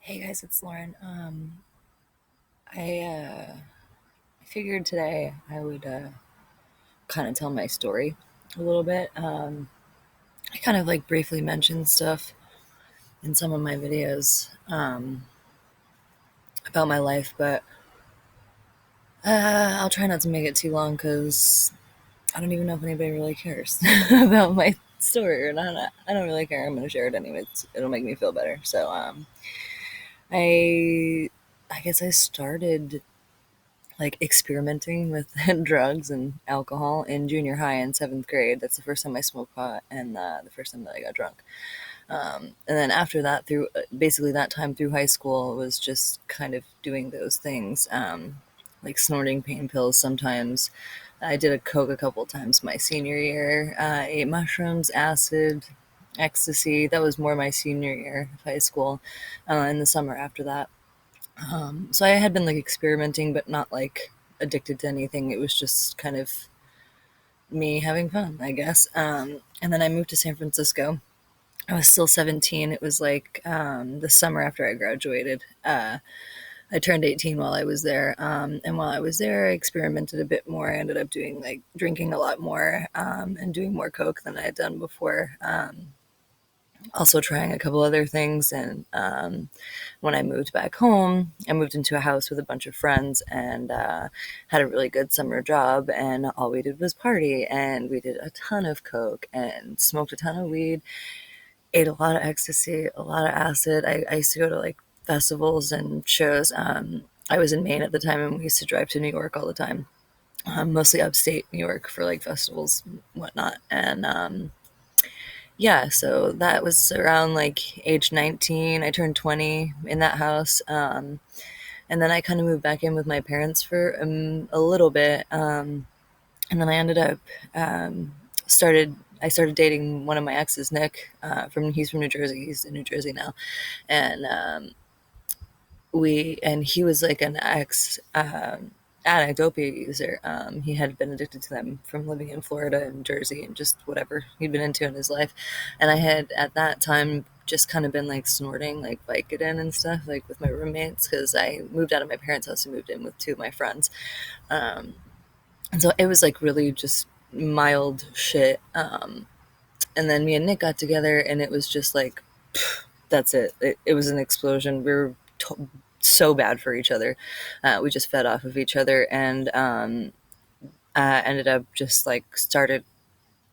Hey guys, it's Lauren. I figured today I would kind of tell my story a little bit. I kind of like briefly mentioned stuff in some of my videos about my life, but I'll try not to make it too long because I don't even know if anybody really cares about my story or not. I don't really care. I'm going to share it anyway. It'll make me feel better. I I guess I started like experimenting with drugs and alcohol in junior high in seventh grade. That's the first time I smoked pot and the first time that I got drunk. And then after that, through basically that time through high school, was just kind of doing those things, like snorting pain pills sometimes. I did a coke a couple times my senior year. Ate mushrooms, acid, ecstasy. That was more my senior year of high school. In the summer after that, so I had been like experimenting, but not like addicted to anything. It was just kind of me having fun, I guess. And then I moved to San Francisco. I was still 17. It was like the summer after I graduated. I turned 18 while I was there. And while I was there, I experimented a bit more. I ended up doing like drinking a lot more and doing more coke than I had done before. Also trying a couple other things. And when I moved back home, I moved into a house with a bunch of friends and had a really good summer job. And all we did was party. And we did a ton of coke and smoked a ton of weed, ate a lot of ecstasy, a lot of acid. I used to go to like festivals and shows. I was in Maine at the time and we used to drive to New York all the time, mostly upstate New York for like festivals and whatnot. And yeah, so that was around like age 19. I turned 20 in that house. And then I kind of moved back in with my parents for a little bit. And then I ended up, started, I started dating one of my exes, Nick, he's from New Jersey. He's in New Jersey now. And, and he was like an ex, addict, opiate user. He had been addicted to them from living in Florida and Jersey and just whatever he'd been into in his life. And I had at that time just kind of been like snorting like Vicodin and stuff like with my roommates because I moved out of my parents' house and moved in with two of my friends. Um, and so it was like really just mild shit. And then me and Nick got together and it was just like, that's it. It was an explosion. We were so bad for each other. We just fed off of each other and ended up just like started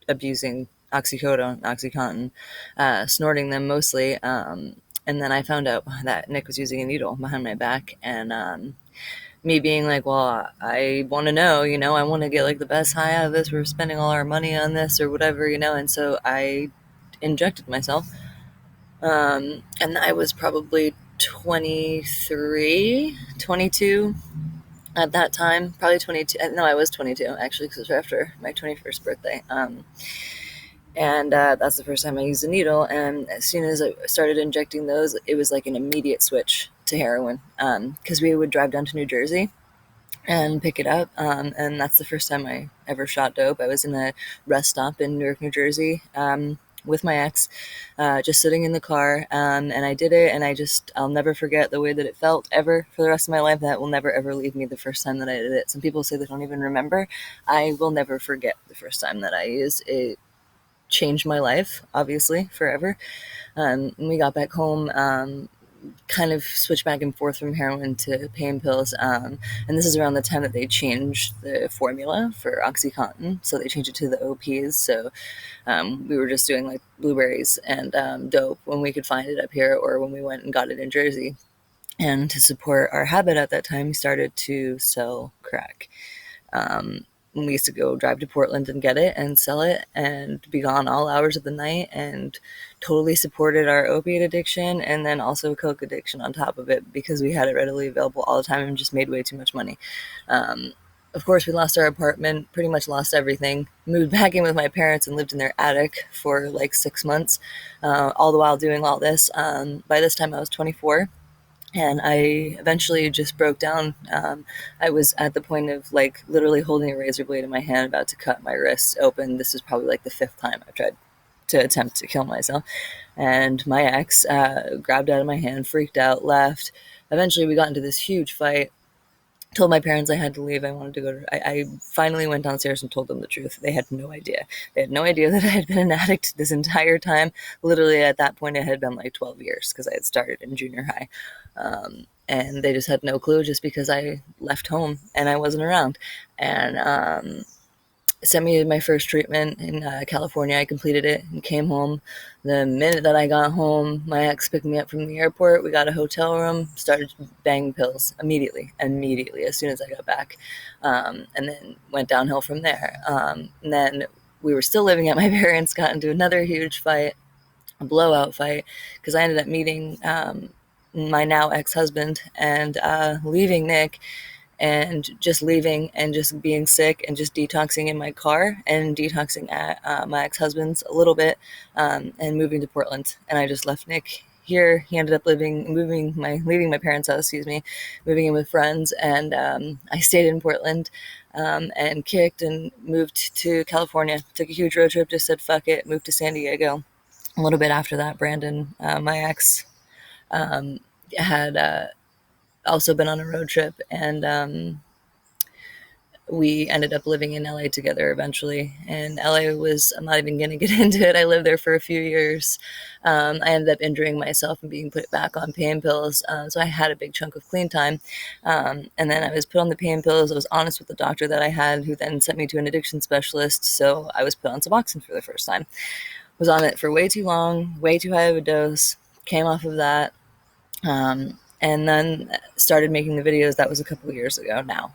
abusing Oxycontin, snorting them mostly. And then I found out that Nick was using a needle behind my back. And me being like, well, I want to know, I want to get like the best high out of this. We're spending all our money on this or whatever, And so I injected myself. And I was probably 23, 22 at that time, probably 22. No, I was 22 actually, because it was after my 21st birthday. And that's the first time I used a needle. And as soon as I started injecting those, it was like an immediate switch to heroin because we would drive down to New Jersey and pick it up. And that's the first time I ever shot dope. I was in a rest stop in Newark, New Jersey, with my ex, just sitting in the car. And I did it, and I'll never forget the way that it felt ever for the rest of my life. That will never, ever leave me the first time that I did it. Some people say they don't even remember. I will never forget the first time that I used it. Changed my life, obviously, forever. When we got back home, kind of switched back and forth from heroin to pain pills. And this is around the time that they changed the formula for OxyContin. So they changed it to the OPs. So we were just doing like blueberries and dope when we could find it up here or when we went and got it in Jersey. And to support our habit at that time, we started to sell crack. We used to go drive to Portland and get it and sell it and be gone all hours of the night and totally supported our opiate addiction and then also coke addiction on top of it because we had it readily available all the time and just made way too much money. Of course, we lost our apartment, pretty much lost everything, moved back in with my parents and lived in their attic for like 6 months, all the while doing all this. By this time, I was 24 and I eventually just broke down. I was at the point of like literally holding a razor blade in my hand, about to cut my wrist open. This is probably like the fifth time I've tried to attempt to kill myself. And my ex grabbed out of my hand, freaked out, left. Eventually, we got into this huge fight. Told my parents I had to leave. I wanted to go to. I finally went downstairs and told them the truth. They had no idea. They had no idea that I had been an addict this entire time. Literally, at that point, it had been like 12 years because I had started in junior high. And they just had no clue just because I left home and I wasn't around. And sent me to my first treatment in California. I completed it and came home. The minute that I got home, my ex picked me up from the airport. We got a hotel room, started banging pills immediately, as soon as I got back. And then went downhill from there. And then we were still living at my parents', got into another huge fight, a blowout fight, because I ended up meeting my now ex-husband and leaving Nick and just leaving and just being sick and just detoxing in my car and detoxing at my ex-husband's a little bit, and moving to Portland. And I just left Nick here. He ended up leaving my parents' house, moving in with friends. And I stayed in Portland, and kicked and moved to California. Took a huge road trip, just said fuck it, moved to San Diego. A little bit after that, Brandon, my ex, had also been on a road trip, and we ended up living in LA together eventually. And LA was, I'm not even going to get into it. I lived there for a few years. I ended up injuring myself and being put back on pain pills. So I had a big chunk of clean time. And then I was put on the pain pills. I was honest with the doctor that I had, who then sent me to an addiction specialist. So I was put on Suboxone for the first time. Was on it for way too long, way too high of a dose, came off of that. And then started making the videos. That was a couple of years ago now.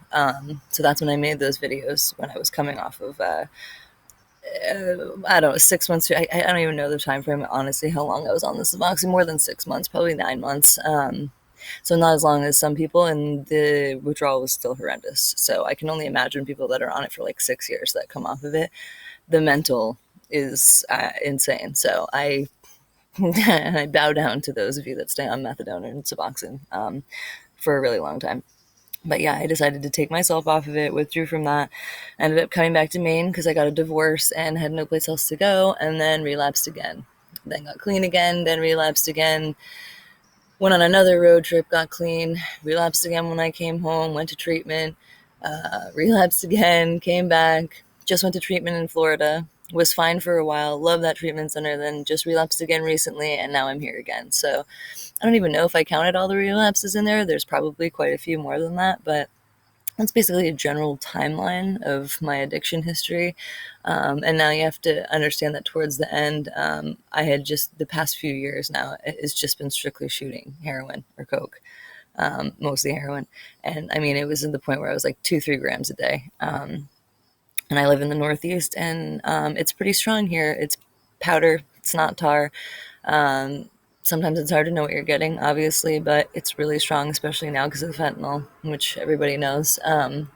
So that's when I made those videos, when I was coming off of, I don't know, 6 months. I don't even know the time frame, honestly, how long I was on this Suboxone. More than 6 months, probably 9 months. So not as long as some people, and the withdrawal was still horrendous. So I can only imagine people that are on it for like 6 years that come off of it. The mental is insane. So I bow down to those of you that stay on methadone and Suboxone for a really long time. But yeah, I decided to take myself off of it, withdrew from that, ended up coming back to Maine because I got a divorce and had no place else to go, and then relapsed again. Then got clean again, then relapsed again. Went on another road trip, got clean, relapsed again when I came home, went to treatment, relapsed again, came back, just went to treatment in Florida, was fine for a while, loved that treatment center, then just relapsed again recently, and now I'm here again. So I don't even know if I counted all the relapses in there. There's probably quite a few more than that, but that's basically a general timeline of my addiction history. And now you have to understand that towards the end, I had just, the past few years now, it's just been strictly shooting heroin or coke, mostly heroin. And I mean, it was at the point where I was like 2-3 grams a day. And I live in the Northeast, and it's pretty strong here. It's powder, it's not tar. Um, Sometimes it's hard to know what you're getting, obviously, but it's really strong, especially now because of the fentanyl, which everybody knows. And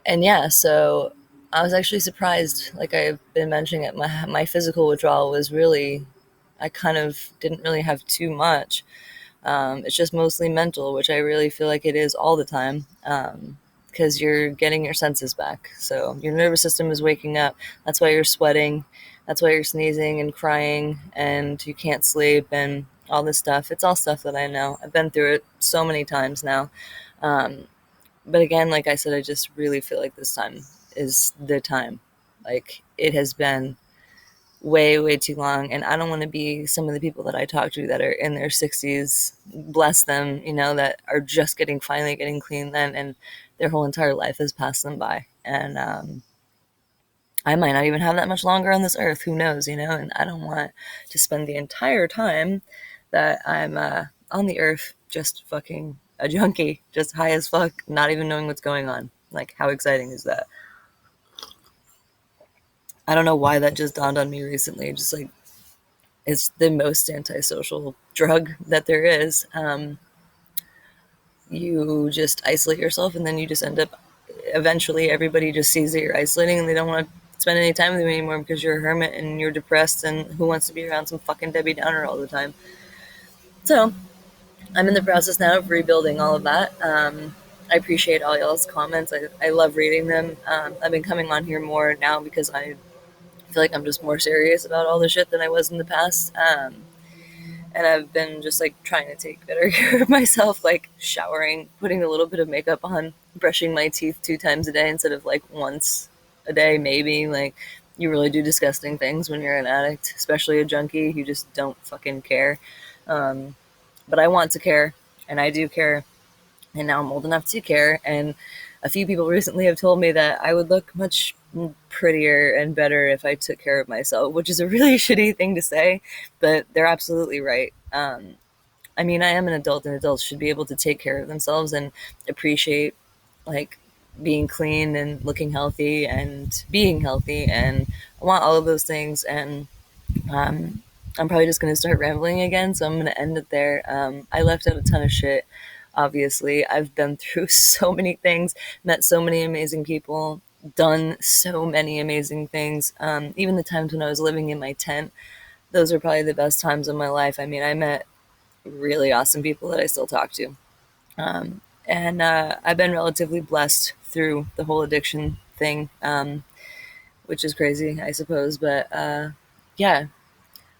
yeah, so I was actually surprised. Like I've been mentioning it, my physical withdrawal was really, I kind of didn't really have too much. It's just mostly mental, which I really feel like it is all the time, because you're getting your senses back. So your nervous system is waking up. That's why you're sweating. That's why you're sneezing and crying and you can't sleep and all this stuff. It's all stuff that I know. I've been through it so many times now. Um, but again, like I said, I just really feel like this time is the time. Like it has been way, way too long. And I don't want to be some of the people that I talk to that are in their 60s, bless them, that are just finally getting clean then, and their whole entire life has passed them by. And I might not even have that much longer on this earth. Who knows, and I don't want to spend the entire time that I'm on the earth just fucking a junkie, just high as fuck, not even knowing what's going on. Like, how exciting is that? I don't know why that just dawned on me recently. Just like, it's the most antisocial drug that there is. You just isolate yourself, and then you just end up, eventually everybody just sees that you're isolating and they don't want to spend any time with you anymore because you're a hermit and you're depressed, and who wants to be around some fucking Debbie Downer all the time? So I'm in the process now of rebuilding all of that. I appreciate all y'all's comments. I love reading them. I've been coming on here more now because I I feel like I'm just more serious about all the shit than I was in the past. And I've been just like trying to take better care of myself, like showering, putting a little bit of makeup on, brushing my teeth 2 times a day instead of like once a day, maybe. Like, you really do disgusting things when you're an addict, especially a junkie. You just don't fucking care. Um, but I want to care, and I do care, and now I'm old enough to care. And a few people recently have told me that I would look much prettier and better if I took care of myself, which is a really shitty thing to say, but they're absolutely right. I mean, I am an adult, and adults should be able to take care of themselves and appreciate like being clean and looking healthy and being healthy. And I want all of those things. And um, I'm probably just going to start rambling again, so I'm going to end it there. I left out a ton of shit. Obviously, I've been through so many things, met so many amazing people, done so many amazing things. Even the times when I was living in my tent, those are probably the best times of my life. I mean, I met really awesome people that I still talk to. And I've been relatively blessed through the whole addiction thing, which is crazy, I suppose. But yeah,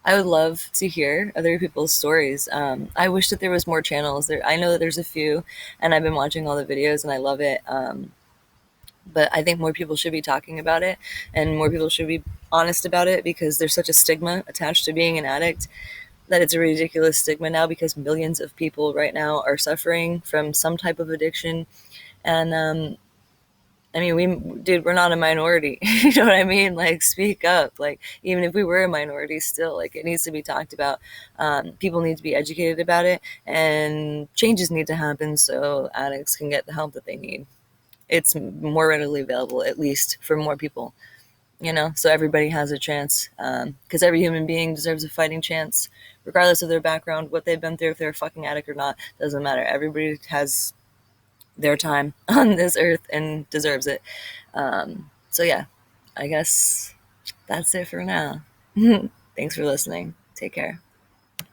I would love to hear other people's stories. I wish that there was more channels. I know that there's a few, and I've been watching all the videos, and I love it. But I think more people should be talking about it, and more people should be honest about it, because there's such a stigma attached to being an addict that it's a ridiculous stigma now, because millions of people right now are suffering from some type of addiction. And I mean, dude, we're not a minority. You know what I mean? Like, speak up. Like, even if we were a minority, still, like, it needs to be talked about. People need to be educated about it, and changes need to happen so addicts can get the help that they need. It's more readily available, at least for more people, so everybody has a chance. Because every human being deserves a fighting chance, regardless of their background, what they've been through, if they're a fucking addict or not, doesn't matter. Everybody has their time on this earth and deserves it. So yeah, I guess that's it for now. Thanks for listening. Take care.